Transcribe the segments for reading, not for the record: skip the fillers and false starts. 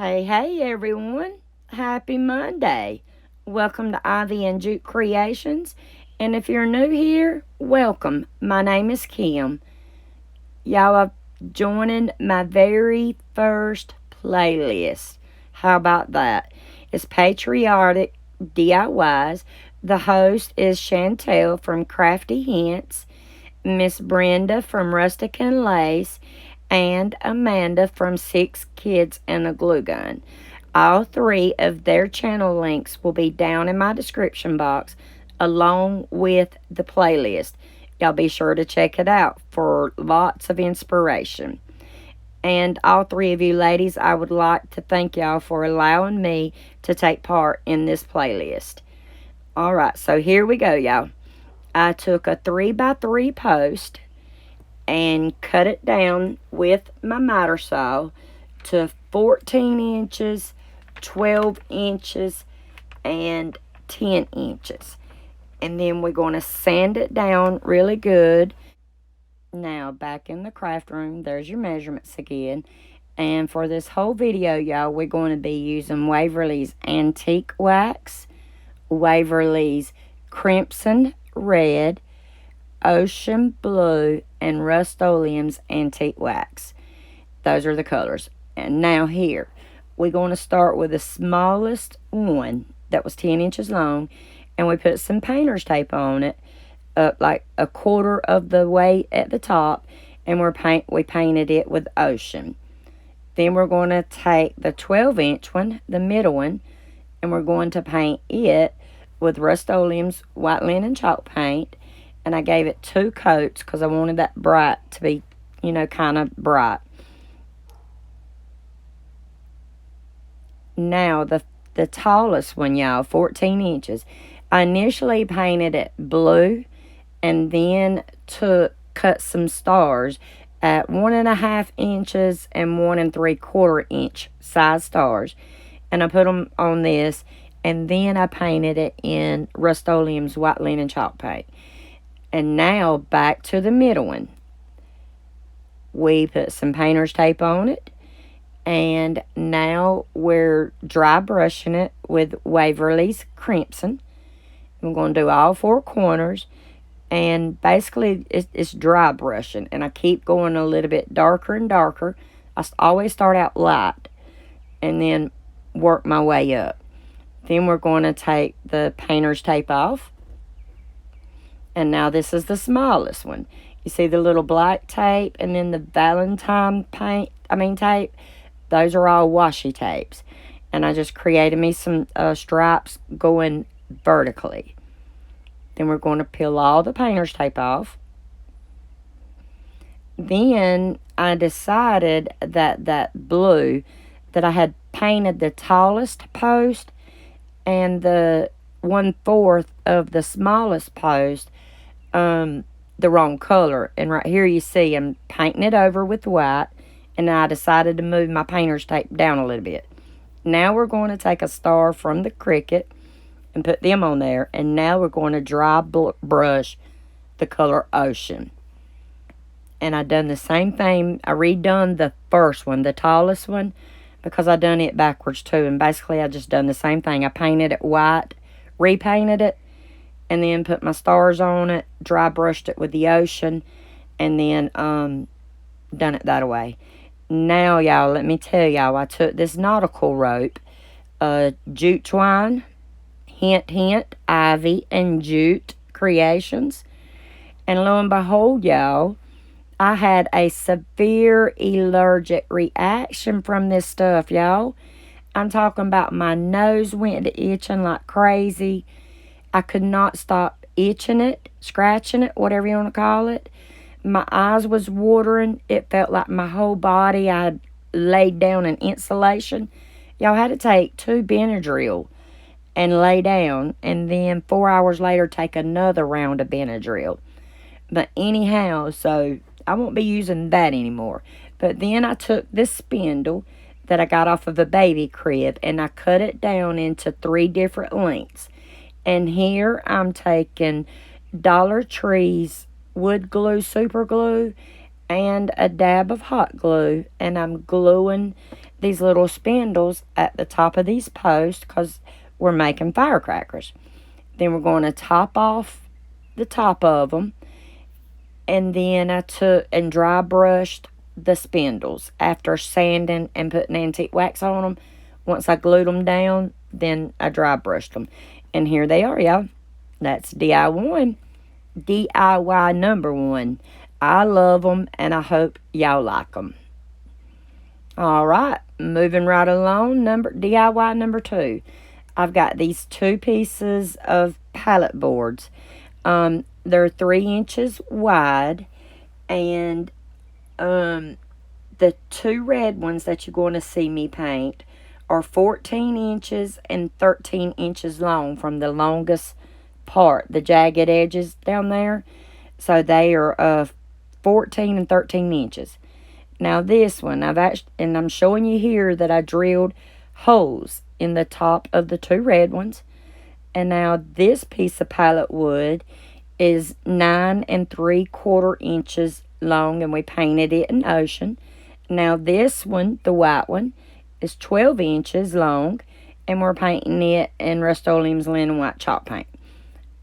Hey everyone. Happy Monday. Welcome to Ivy and Jute Creations. And if you're new here, welcome. My name is Kim. Y'all are joining my very first playlist. How about that? It's Patriotic DIYs. The host is Chantel from Crafty Hints, Miss Brenda from Rustic and Lace, and Amanda from Six Kids and a Glue Gun. All three of their channel links will be down in my description box along with the playlist. Y'all be sure to check it out for lots of inspiration. And all three of you ladies, I would like to thank y'all for allowing me to take part in this playlist. All right, so here we go, y'all. I took a 3x3 post and cut it down with my miter saw to 14 inches, 12 inches, and 10 inches. And then we're going to sand it down really good. Now, back in the craft room, there's your measurements again. And for this whole video, y'all, we're going to be using Waverly's Antique Wax, Waverly's Crimson Red, Ocean Blue, and Rust-Oleum's Antique Wax. Those are the colors. And now here, we're going to start with the smallest one that was 10 inches long, and we put some painter's tape on it, like a quarter of the way at the top, and we painted it with Ocean. Then we're going to take the 12-inch one, the middle one, and we're going to paint it with Rust-Oleum's white linen chalk paint. And I gave it 2 coats because I wanted that bright to be, kind of bright. Now, the tallest one, y'all, 14 inches. I initially painted it blue and then cut some stars at 1.5 inches and 1 3/4 inch size stars. And I put them on this, and then I painted it in Rust-Oleum's white linen chalk paint. And now back to the middle one. We put some painter's tape on it. And now we're dry brushing it with Waverly's Crimson. I'm going to do all 4 corners. And basically it's dry brushing. And I keep going a little bit darker and darker. I always start out light and then work my way up. Then we're going to take the painter's tape off. And now this is the smallest one. You see the little black tape and then the Valentine tape. Those are all washi tapes. And I just created me some stripes going vertically. Then we're going to peel all the painter's tape off. Then I decided that blue, that I had painted the tallest post and the 1/4 of the smallest post the wrong color. And right here you see I'm painting it over with white, and I decided to move my painter's tape down a little bit. Now we're going to take a star from the Cricut and put them on there, and now we're going to dry brush the color Ocean. And I done the same thing. I redone the first one, the tallest one, because I done it backwards too. And basically I just done the same thing. I painted it white, repainted it, and then put my stars on it, dry brushed it with the Ocean, and then done it that way. Now, y'all, let me tell y'all, I took this nautical rope, jute twine, hint, Ivy and Jute Creations, and lo and behold, y'all, I had a severe allergic reaction from this stuff, y'all. I'm talking about my nose went to itching like crazy. I could not stop itching it, scratching it, whatever you want to call it. My eyes was watering. It felt like my whole body, I had laid down in insulation. Y'all, had to take 2 Benadryl and lay down, and then 4 hours later take another round of Benadryl. But anyhow, so I won't be using that anymore. But then I took this spindle that I got off of a baby crib, and I cut it down into 3 different lengths. And here I'm taking Dollar Tree's wood glue, super glue, and a dab of hot glue, and I'm gluing these little spindles at the top of these posts because we're making firecrackers. Then we're going to top off the top of them. And then I took and dry brushed the spindles after sanding and putting antique wax on them. Once I glued them down, then I dry brushed them. And here they are, y'all. That's DIY. DIY number one. I love them, and I hope y'all like them. All right, moving right along. DIY number two. I've got these 2 pieces of pallet boards. They're 3 inches wide, and the 2 red ones that you're going to see me paint are 14 inches and 13 inches long from the longest part, the jagged edges down there. So they are 14 and 13 inches. Now this one, I'm showing you here that I drilled holes in the top of the 2 red ones. And now this piece of pallet wood is 9 3/4 inches long, and we painted it in ocean. Now this one, the white one, is 12 inches long, and we're painting it in Rust-Oleum's linen white chalk paint.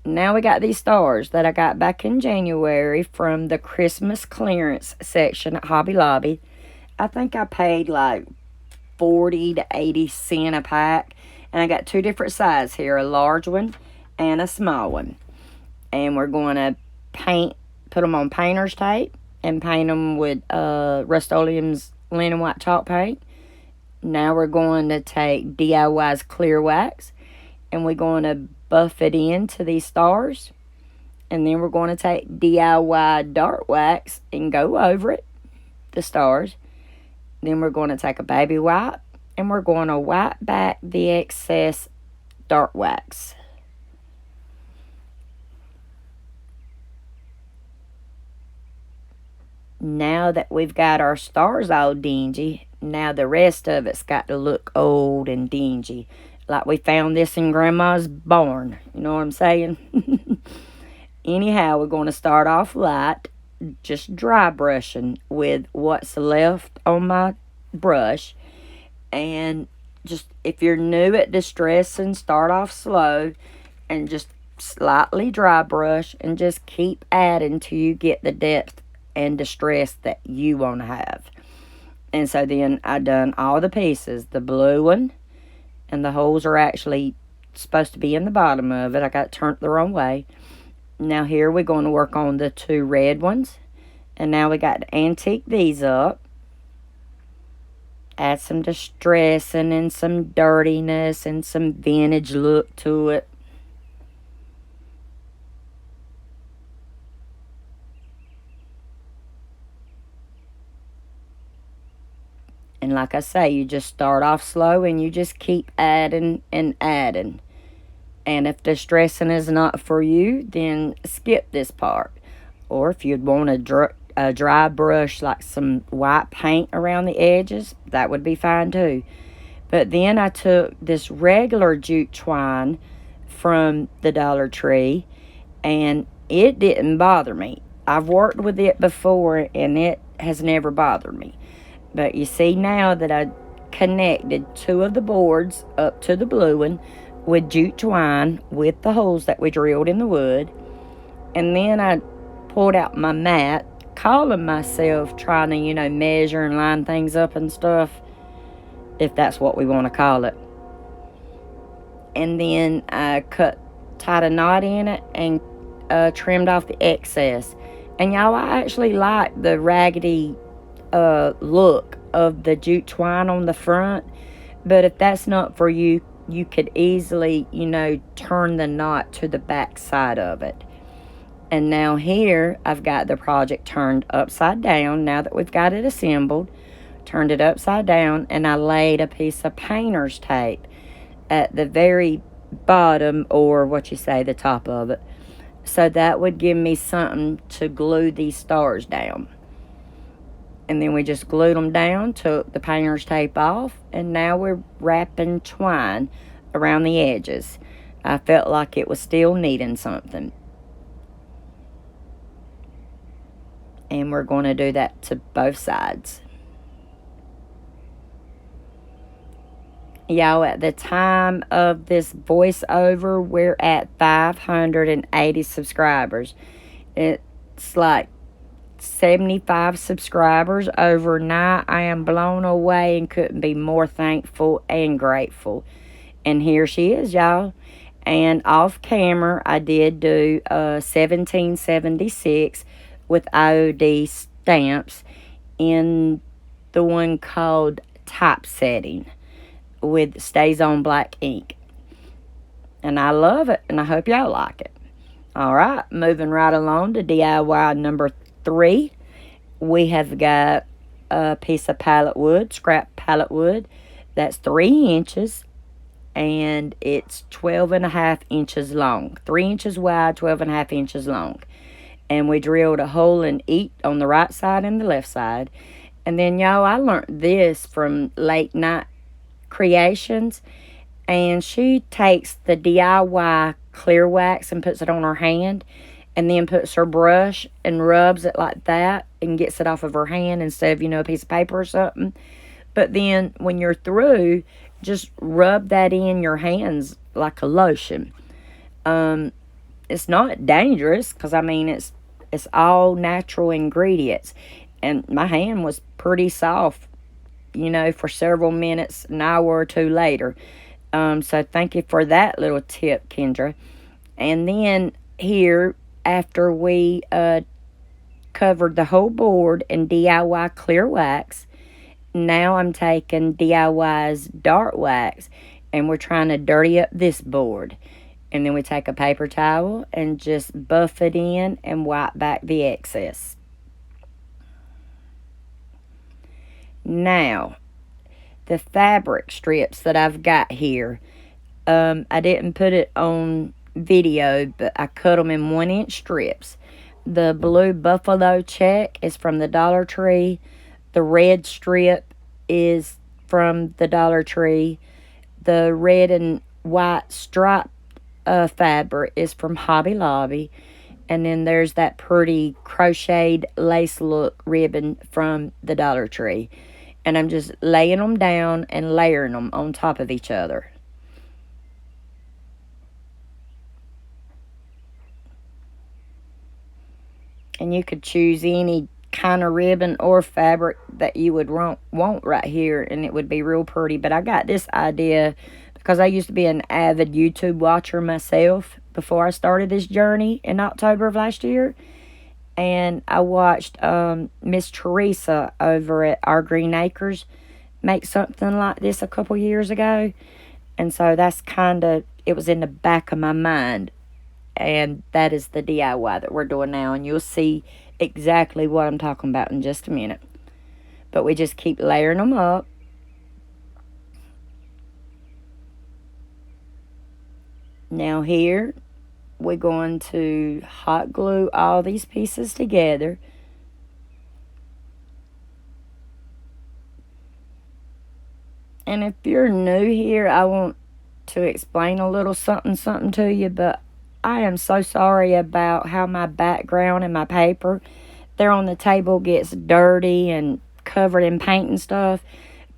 Now we got these stars that I got back in January from the Christmas clearance section at Hobby Lobby. I think I paid like 40 to 80 cents a pack. And I got 2 different sizes here, a large one and a small one. And we're going to put them on painter's tape and paint them with Rust-Oleum's linen white chalk paint. Now we're going to take DIY's clear wax, and we're going to buff it into these stars. And then we're going to take DIY dark wax and go over it, the stars. Then we're going to take a baby wipe, and we're going to wipe back the excess dark wax. Now that we've got our stars all dingy, now the rest of it's got to look old and dingy. Like we found this in Grandma's barn. You know what I'm saying? Anyhow, we're going to start off light, just dry brushing with what's left on my brush. And just, if you're new at distressing, start off slow and just slightly dry brush and just keep adding till you get the depth and distress that you want to have. And so then I done all the pieces. The blue one, and the holes are actually supposed to be in the bottom of it. I got it turned the wrong way. Now here we're going to work on the 2 red ones. And now we got to antique these up. Add some distressing and some dirtiness and some vintage look to it. And like I say, you just start off slow and you just keep adding and adding. And if distressing is not for you, then skip this part. Or if you'd want a dry brush, like some white paint around the edges, that would be fine too. But then I took this regular jute twine from the Dollar Tree, and it didn't bother me. I've worked with it before, and it has never bothered me. But you see now that I connected 2 of the boards up to the blue one with jute twine with the holes that we drilled in the wood. And then I pulled out my mat, calling myself trying to, measure and line things up and stuff, if that's what we want to call it. And then I tied a knot in it and trimmed off the excess. And y'all, I actually like the raggedy look of the jute twine on the front. But if that's not for you, you could easily, turn the knot to the back side of it. And now here, I've got the project turned upside down. Now that we've got it assembled, turned it upside down, and I laid a piece of painter's tape at the very bottom, or the top of it. So that would give me something to glue these stars down. And then we just glued them down, took the painter's tape off, and now we're wrapping twine around the edges. I felt like it was still needing something. And we're going to do that to both sides. Y'all, at the time of this voiceover, we're at 580 subscribers. It's like 75 subscribers overnight. I am blown away and couldn't be more thankful and grateful. And here she is, y'all. And off camera, I did do 1776 with IOD stamps in the one called Typesetting with Stays On Black ink. And I love it, and I hope y'all like it. All right, moving right along to DIY number 3. We have got a piece of pallet wood, scrap pallet wood. That's 3 inches, and it's 12.5 inches long. 3 inches wide, 12.5 inches long. And we drilled a hole in each on the right side and the left side. And then, y'all, I learned this from Late Night Creations. And she takes the DIY clear wax and puts it on her hand, and then puts her brush and rubs it like that and gets it off of her hand instead of, a piece of paper or something. But then when you're through, just rub that in your hands like a lotion. It's not dangerous because, it's all natural ingredients. And my hand was pretty soft, for several minutes, an hour or two later. So thank you for that little tip, Kendra. And then here, after we covered the whole board in DIY clear wax, now I'm taking DIY's dark wax, and we're trying to dirty up this board. And then we take a paper towel and just buff it in and wipe back the excess. Now, the fabric strips that I've got here, I didn't put it on video, but I cut them in 1-inch strips. The blue buffalo check is from the Dollar Tree. The red strip is from the Dollar Tree. The red and white striped fabric is from Hobby Lobby. And then there's that pretty crocheted lace look ribbon from the Dollar Tree. And I'm just laying them down and layering them on top of each other. And you could choose any kind of ribbon or fabric that you would want right here, and it would be real pretty. But I got this idea because I used to be an avid YouTube watcher myself before I started this journey in October of last year. And I watched Miss Teresa over at Our Green Acres make something like this a couple years ago. And so that's it was in the back of my mind. And that is the DIY that we're doing now. And you'll see exactly what I'm talking about in just a minute. But we just keep layering them up. Now here, we're going to hot glue all these pieces together. And if you're new here, I want to explain a little something to you, but I am so sorry about how my background and my paper there on the table gets dirty and covered in paint and stuff.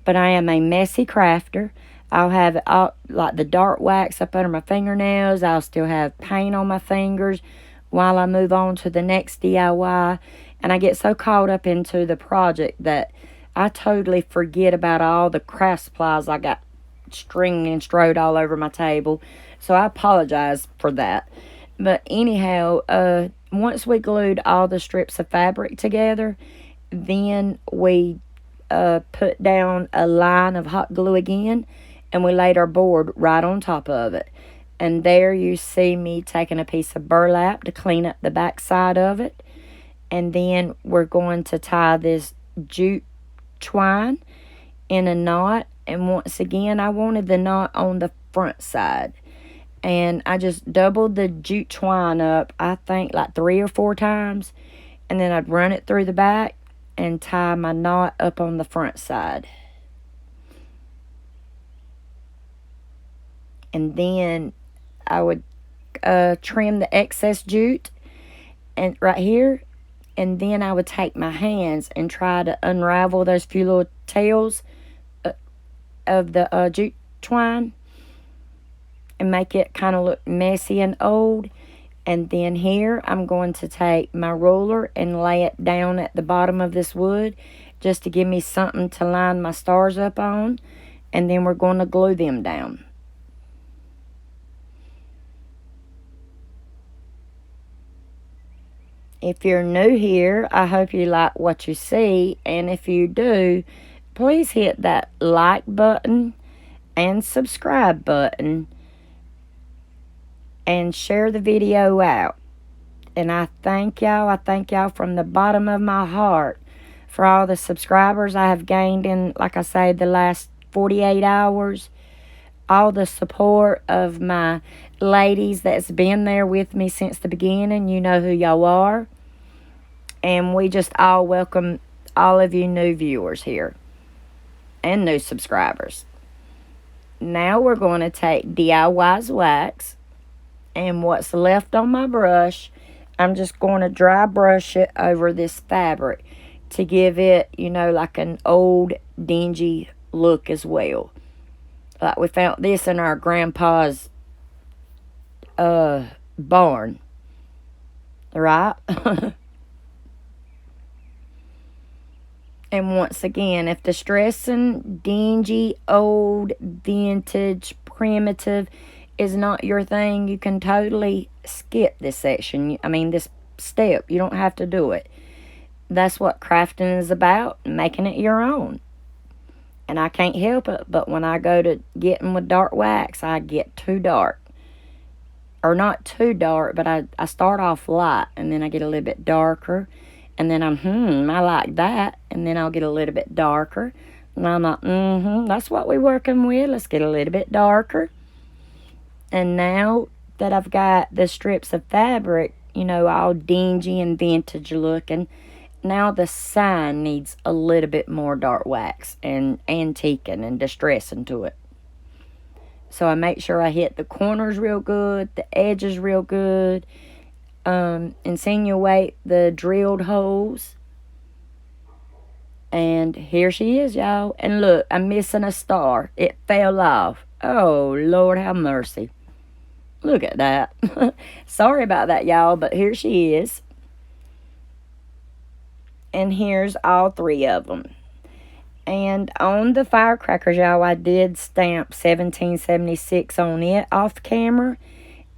But I am a messy crafter. I'll have all, like the dark wax up under my fingernails. I'll still have paint on my fingers while I move on to the next DIY. And I get so caught up into the project that I totally forget about all the craft supplies I got stringed and strode all over my table. So I apologize for that. But anyhow, once we glued all the strips of fabric together, then we put down a line of hot glue again, and we laid our board right on top of it. And there you see me taking a piece of burlap to clean up the back side of it. And then we're going to tie this jute twine in a knot. And once again, I wanted the knot on the front side. And I just doubled the jute twine up, I think like 3 or 4 times. And then I'd run it through the back and tie my knot up on the front side. And then I would trim the excess jute and right here. And then I would take my hands and try to unravel those few little tails of the jute twine and make it kind of look messy and old. And then here I'm going to take my ruler and lay it down at the bottom of this wood just to give me something to line my stars up on. And then we're going to glue them down. If you're new here, I hope you like what you see. And if you do, please hit that like button and subscribe button and share the video out. And I thank y'all. I thank y'all from the bottom of my heart for all the subscribers I have gained in, like I say, the last 48 hours. All the support of my ladies that's been there with me since the beginning. You know who y'all are. And we just all welcome all of you new viewers here and new subscribers. Now we're going to take DIY's wax, and what's left on my brush, I'm just going to dry brush it over this fabric to give it, you know, like an old dingy look as well. Like we found this in our grandpa's barn, right? And once again, if distressing, dingy, old, vintage, primitive is not your thing, you can totally skip this section. I mean, this step. You don't have to do it. That's what crafting is about, making it your own. And I can't help it, but when I go to getting with dark wax, I get too dark. Or not too dark, but I start off light, and then I get a little bit darker. And then I like that. And then I'll get a little bit darker. And I'm like, that's what we're working with. Let's get a little bit darker. And now that I've got the strips of fabric, you know, all dingy and vintage looking, now the sign needs a little bit more dark wax and antiquing and distressing to it. So I make sure I hit the corners real good, the edges real good, insinuate the drilled holes. And here she is, y'all. And look, I'm missing a star. It fell off. Oh, Lord have mercy. Look at that. Sorry about that, y'all, but here she is. And here's all three of them. And on the firecrackers, y'all, I did stamp 1776 on it off camera.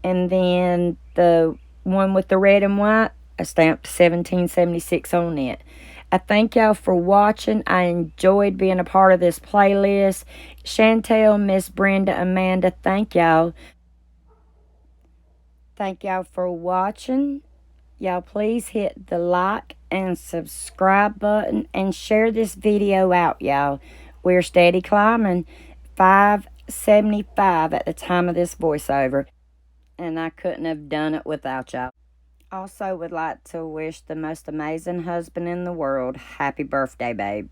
And then the one with the red and white, I stamped 1776 on it. I thank y'all for watching. I enjoyed being a part of this playlist. Chantel, Miss Brenda, Amanda, thank y'all. Thank y'all for watching. Y'all please hit the like and subscribe button and share this video out, y'all. We're steady climbing 575 at the time of this voiceover. And I couldn't have done it without y'all. Also would like to wish the most amazing husband in the world happy birthday, babe.